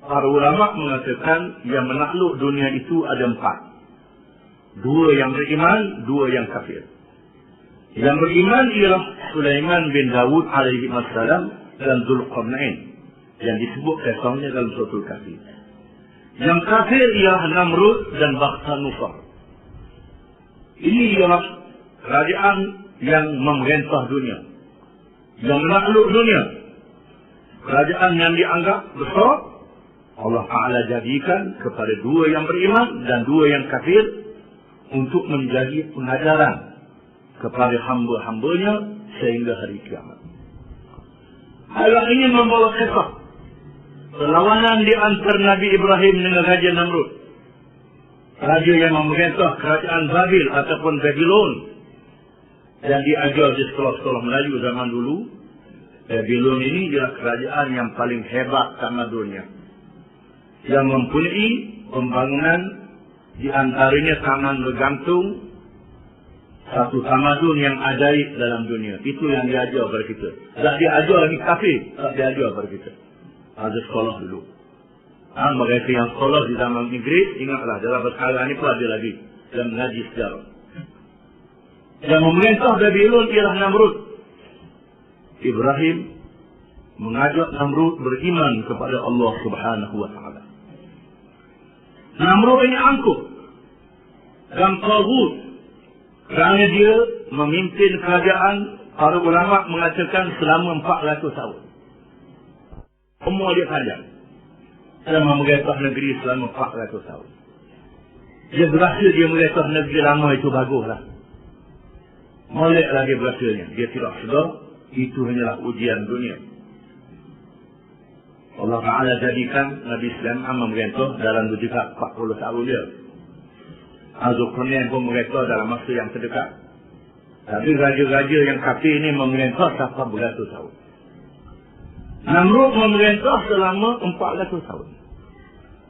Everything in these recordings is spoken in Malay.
Para ulama mengatakan yang menakluk dunia itu ada 4. 2 yang beriman, 2 yang kafir. Yang beriman ialah Sulaiman bin Dawud alaihi wassalam dan Dzulqarnain yang disebut kisahnya dalam surah Al-Kahfi. Yang kafir ialah Namrud dan Bakhtanufar. Ini ialah kerajaan yang memerintah dunia, yang menakluk dunia. Kerajaan yang dianggap besar, Allah Ta'ala jadikan kepada 2 yang beriman dan 2 yang kafir untuk menjadi pengajaran kepada hamba-hambanya sehingga hari kiamat. Ayat ini membawa kisah perlawanan di antara Nabi Ibrahim dengan Raja Namrud, raja yang memerintah kerajaan Babil ataupun Babylon, yang diajar di sekolah-sekolah Melayu zaman dulu. Babylon ini adalah kerajaan yang paling hebat sama dunia, yang mempunyai pembangunan di antaranya taman bergantung, satu tamadun yang ajaib dalam dunia. Itu yang diajar kepada kita. Tak diajar lagi kafir, tak diajar kepada kita. Ada sekolah dulu. Mereka yang sekolah di zaman Inggeris, ingatlah dalam sekarang ini pun ada lagi yang mengaji sejarah. Yang memerintah Babylon ialah Namrud. Ibrahim mengajak Namrud beriman kepada Allah Subhanahu wa Ta'ala. Namrud ini angkuh dan taghut kerana dia memimpin kerajaan. Para ulama mengatakan selama 400 tahun. Umur dia panjang. Selama memerintah negeri selama 400 tahun. Dia berasa dia memerintah negeri lama itu baguslah. Moleklah dia berasanya. Dia tidak sedar itu hanyalah ujian dunia. Allah Ta'ala jadikan Nabi Sulaiman memerintah dalam juga 40 tahun dia. Dzulqarnain pun memerintah dalam masa yang terdekat. Tapi raja-raja yang kafir ini memerintah sampai beratus tahun. Namrud memerintah selama 400 tahun.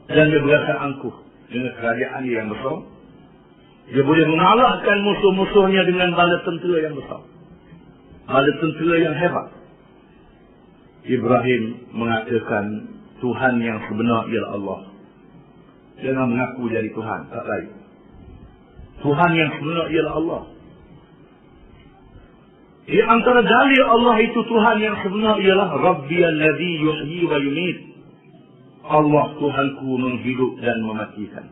Dan dia berasa angkuh dengan kerajaan yang besar. Dia boleh mengalahkan musuh-musuhnya dengan bala tentera yang besar, bala tentera yang hebat. Ibrahim mengatakan Tuhan yang sebenar ialah Allah. Jangan mengaku jadi Tuhan, tak lain. Tuhan yang sebenar ialah Allah. Di antara dalil Allah itu Tuhan yang sebenar ialah Rabbiyalladzi yuhyi wa yumiit. Allah Tuhanku menghidup dan mematikan.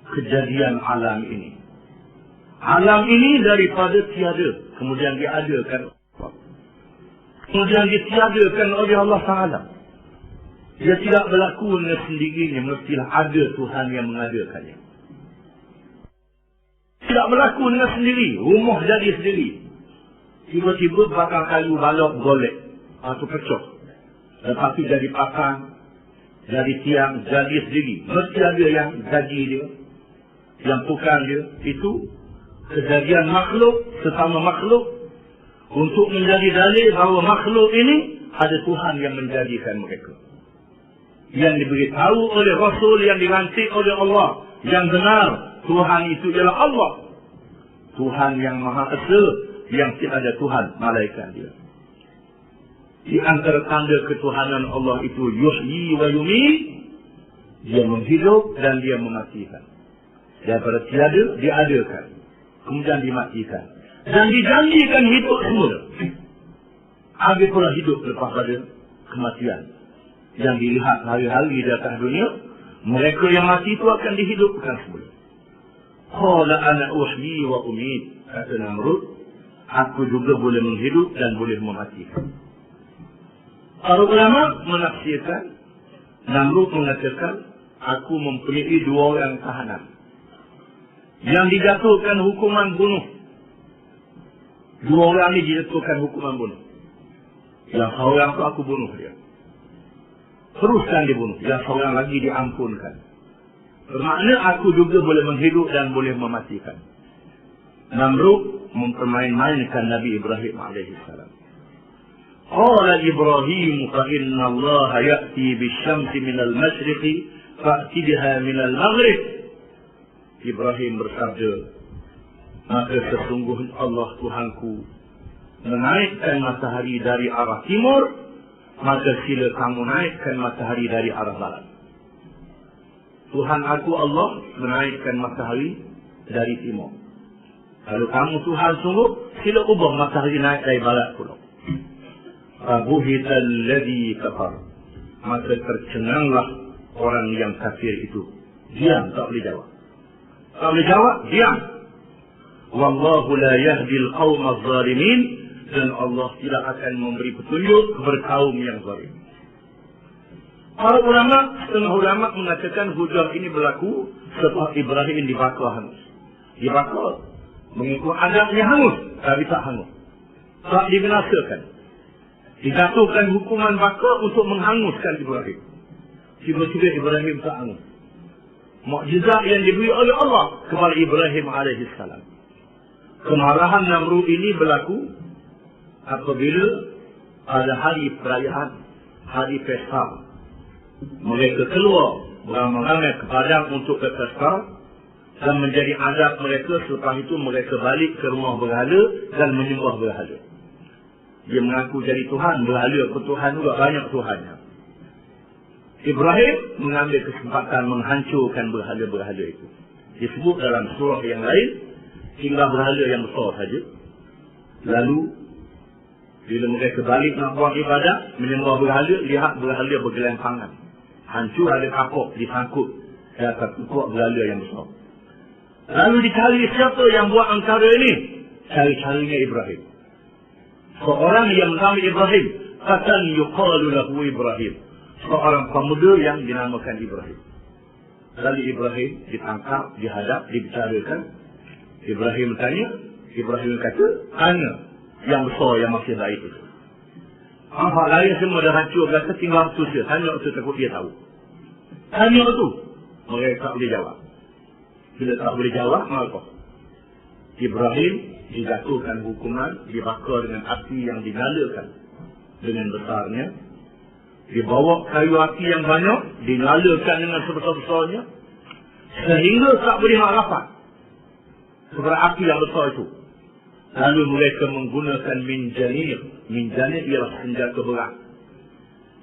Kejadian alam ini. Alam ini daripada tiada, kemudian diadakan. Kemudian ditiadakan oleh Allah Ta'ala. Dia tidak berlaku dengan sendirinya, mestilah ada Tuhan yang mengadakannya. Tidak berlaku dengan sendiri, rumah jadi sendiri. Tiba-tiba batang kayu balok golek atau pecah. Lepas itu jadi pakan, jadi tiang, jadi sendiri. Mesti ada yang gaji dia, yang tukang dia. Itu kejadian makhluk sesama makhluk untuk menjadi dalil bahawa makhluk ini ada Tuhan yang menjadikan mereka. Yang diberitahu oleh Rasul yang dilantik oleh Allah. Yang benar Tuhan itu ialah Allah. Tuhan yang Maha Esa, yang tiada Tuhan malaikat dia. Di antara tanda ketuhanan Allah itu yuhyi wa yumiit. Dia menghidup dan dia mematikan. Daripada tiada diadakan, kemudian dimatikan, dan dijanjikan hidup semula. Ada pula hidup lepas pada kematian. Yang dilihat hari-hari di atas dunia, mereka yang mati itu akan dihidupkan semula. Qala ana uhyi wa umiit, kata Namrud, aku juga boleh menghidup dan boleh mematikan. Para ulama menafsirkan, Namrud mengatakan, aku mempunyai 2 orang tahanan yang dijatuhkan hukuman bunuh. 2 orang ini dijatuhkan hukuman bunuh. Yang seorang itu aku bunuh dia, teruskan dibunuh. Yang seorang lagi diampunkan. Bermakna aku juga boleh menghidup dan boleh mematikan. Namrud mempermain-mainkan Nabi Ibrahim alaihissalam. Qala Ibrahim fa inna Allah ya'ti bisyamsi minal masyriqi fa'ti biha minal maghrib. Ibrahim bersabda, maka sesungguhnya Allah Tuhanku menaikkan matahari dari arah timur, maka sila kamu naikkan matahari dari arah barat. Tuhan aku Allah menaikkan matahari dari timur. Kalau kamu Tuhan sungguh, sila ubah matahari naik dari barat pula. Fabuhital ladzi kafar. Maka tercenganglah orang yang kafir itu. Diam, tak boleh jawab. Tak boleh jawab, diam. Wallahu la yahdil qawma zalimin. Dan Allah tidak akan memberi petunjuk kepada kaum yang zalim. Para ulama, setengah ulama mengatakan hujah ini berlaku setelah Ibrahim dibakar hangus. Dibakar, mengikut adabnya hangus, tapi tak hangus. Tak dibinasakan. Dijatuhkan hukuman bakar untuk menghanguskan Ibrahim. Tiba-tiba Ibrahim tak hangus. Mukjizat yang diberi oleh Allah kepada Ibrahim alaihissalam. Kemarahan Namrud ini berlaku apabila pada hari perayaan, hari pesta, mereka keluar beramai-ramai ke padang untuk berpesta dan menjadi adat mereka. Selepas itu mereka balik ke rumah berhala dan menyembah berhala. Dia mengaku jadi Tuhan, berhala ke Tuhan juga banyak Tuhannya. Ibrahim mengambil kesempatan menghancurkan berhala-berhala itu. Disebut dalam surah yang lain, tinggal berhala yang besar saja. Lalu bila mereka balik nak buat ibadah, menyembah berhala, lihat berhala bergelempangan. Hancur, ada kapok, disangkut di atas pokok berhala yang besar. Lalu dicari siapa yang buat angkara ini? Cari-carinya Ibrahim. Seorang yang bernama Ibrahim. Fatan yuqalu lahu Ibrahim. Seorang pemuda yang dinamakan Ibrahim. Lalu Ibrahim ditangkap, dihadap, dibicarakan. Ibrahim tanya, Ibrahim kata, tanya yang besar yang masih baik itu. Hak lain semua dah hancur, kata tinggal tu saja. Tanya tu takut dia tahu. Tanya tu, mereka tak boleh jawab. Bila tak boleh jawab, maka Ibrahim dijatuhkan hukuman, dibakar dengan api yang dinyalakan dengan besarnya. Dibawa kayu api yang banyak, dinyalakan dengan sebesar-besarnya, sehingga tak boleh nak rapat kepada api yang besar itu. Lalu mereka menggunakan minjanir. Minjanir ialah senjata berat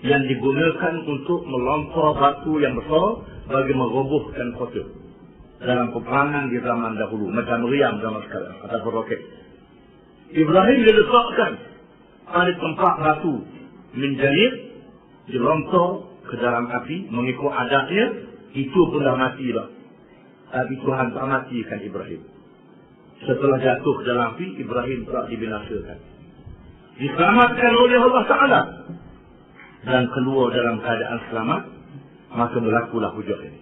yang digunakan untuk melontar batu yang besar bagi merobohkan kota dalam peperangan di zaman dahulu, macam meriam zaman sekarang ataupun roket. Ibrahim diletakkan pada tempat batu minjanir, dilontar ke dalam api mengikut adatnya. Itu pun dah mati dah, tapi Tuhan tak matikan Ibrahim. Setelah jatuh dalam api, Ibrahim telah dibinasakan, diselamatkan oleh Allah Ta'ala dan keluar dalam keadaan selamat. Maka berlakulah hujah ini.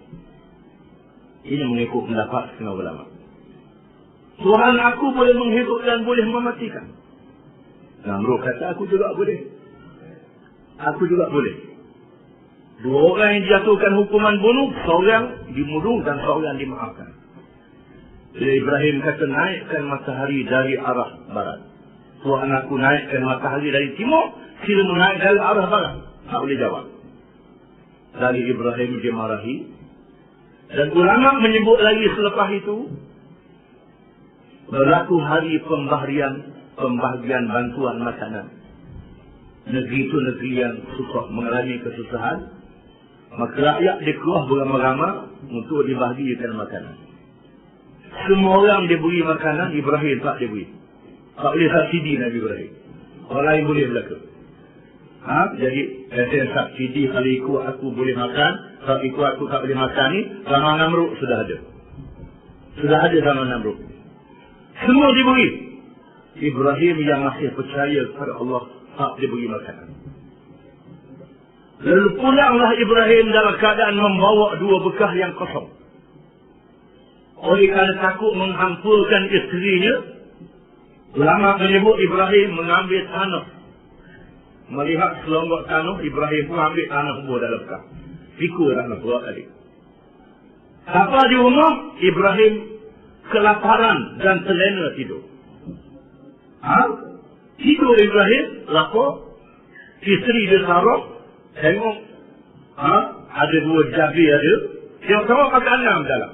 Ini mengikut pendapat setengah ulama. Tuhan aku boleh menghidup dan boleh mematikan. Namrud kata, aku juga boleh. Aku juga boleh. Dua orang yang dijatuhkan hukuman bunuh, seorang dibunuh dan seorang dimaafkan. Bila Ibrahim kata, naikkan matahari dari arah barat. Tuhan aku naikkan matahari dari timur, sila menaik dari arah barat. Tak boleh jawab. Dari Ibrahim dimarahi. Dan ulama menyebut lagi selepas itu, berlaku hari pembahagian bantuan makanan. Negeri itu negeri yang susah, mengalami kesusahan. Maka rakyat dikeluar beramai-ramai untuk dibahagikan makanan. Semua orang diberi makanan, Ibrahim tak diberi. Tak boleh subsidi Nabi Ibrahim. Orang lain boleh berlaku. Jadi saya subsidi kalau ikut aku boleh makan, kalau ikut aku tak boleh makan ni, zaman Namrud sudah ada. Sudah ada zaman Namrud. Semua diberi. Ibrahim yang masih percaya kepada Allah tak diberi makanan. Lalu pulanglah Ibrahim dalam keadaan membawa dua bekas yang kosong. Oleh kerana takut menghampurkan isterinya, ulama menyebut Ibrahim mengambil tanah. Melihat selonggok tanah, Ibrahim pun ambil tanah buah dalam bekas. Pikul tanah buah tadi. Sampai di rumah, Ibrahim kelaparan dan terlena tidur. Tidur Ibrahim, lapar. Isteri dia sarap, tengok ada dua jabi ada. Yang sama makanan dalam.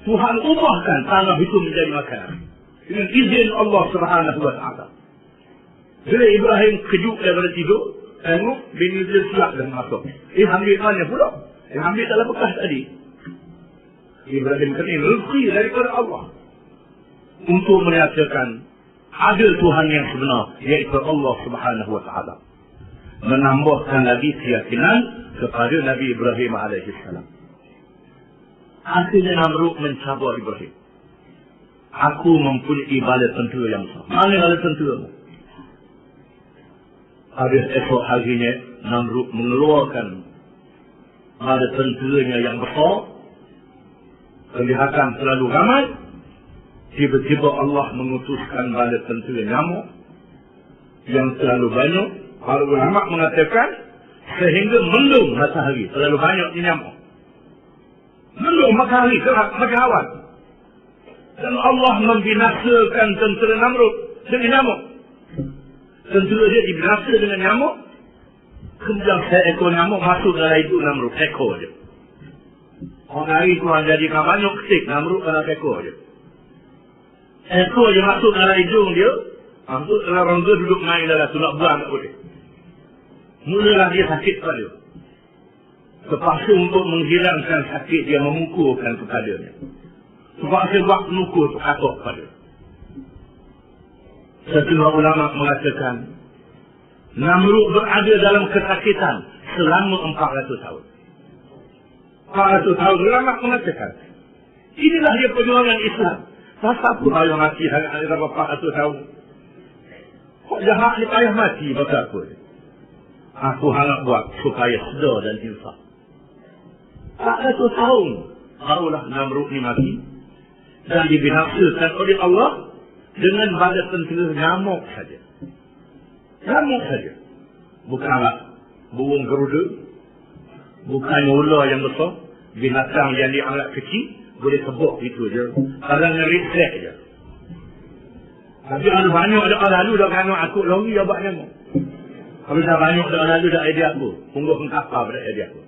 Tuhan ubahkan tanah itu menjadi makanan dengan izin Allah Subhanahu wa Ta'ala. Bila Ibrahim kejut daripada tidur, tengok bini dia siap dan masuk. Ambil mana pula? Ambil dalam bekas tadi. Ibrahim kena rezeki daripada Allah untuk menyatakan ada Tuhan yang sebenar, iaitu Allah Subhanahu wa taala. Menambahkan lagi keyakinan kepada Nabi Ibrahim alaihissalam. Akhirnya Namrud mencabar Ibrahim. Aku mempunyai bala tentera yang besar. Mana bala tentera? Pada esok harinya Namrud mengeluarkan bala tenteranya yang besar. Kelihatan terlalu ramai. Tiba-tiba Allah mengutuskan bala tentera nyamuk yang terlalu banyak. Para ulama mengatakan sehingga mendung matahari, terlalu banyak nyamuk. Mendung matahari macam awan. Dan Allah membinasakan tentera Namrud dengan nyamuk. Tentera dia dibinasa dengan nyamuk. Kemudian seekor nyamuk masuk dalam hidup Namrud, ekor je. Orang hari Tuhan jadikan banyak ketik, Namrud dalam ekor je. Ekor je masuk dalam hidung dia. Masuk dalam rongga duduk main dalam tu, nak buang tak boleh. Mulalah dia sakit pada dia. Terpaksa untuk menghilangkan sakit dia memukulkan kepadanya. Terpaksa buat penukul untuk katok pada dia. Setengah ulama mengatakan Namrud berada dalam kesakitan selama 400 tahun. 400 tahun ulama mengatakan inilah dia perjuangan Islam. Siapa payah mati dalam 400 tahun? Kok jahat ni payah mati? Maka aku harap buat supaya sedar dan insaf. 400 tahun barulah Namrud ni mati dan dibinasakan oleh Allah dengan bala tentera nyamuk saja. Nyamuk saja. Bukanlah burung garuda, bukan ular yang besar, binatang yang dianggap kecil, boleh sebut itu je. Kadang ngerisek je. Tapi ada banyak dah lalu dah kena aku lagi ya buat nyamuk. Kalau dah banyak dah lalu dah idea aku, sungguh mengkapar pada idea aku.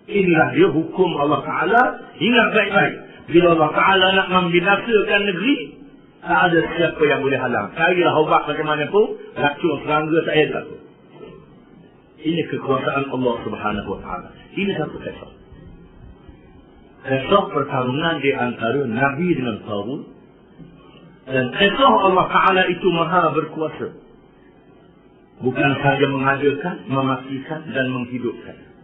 Inilah dia hukum Allah Ta'ala. Ingat baik-baik. Bila Allah Ta'ala nak membinasakan negeri, tak ada siapa yang boleh halang. Carilah ubat bagaimanapun, racun serangga tak ada aku. Ini kekuasaan Allah Subhanahu Wa Ta'ala. Ini satu kisah. Kisah pertarungan di antara Nabi dengan Tagut. Dan kisah Allah Ta'ala itu maha berkuasa. Bukan sahaja mengadakan, mematikan dan menghidupkan.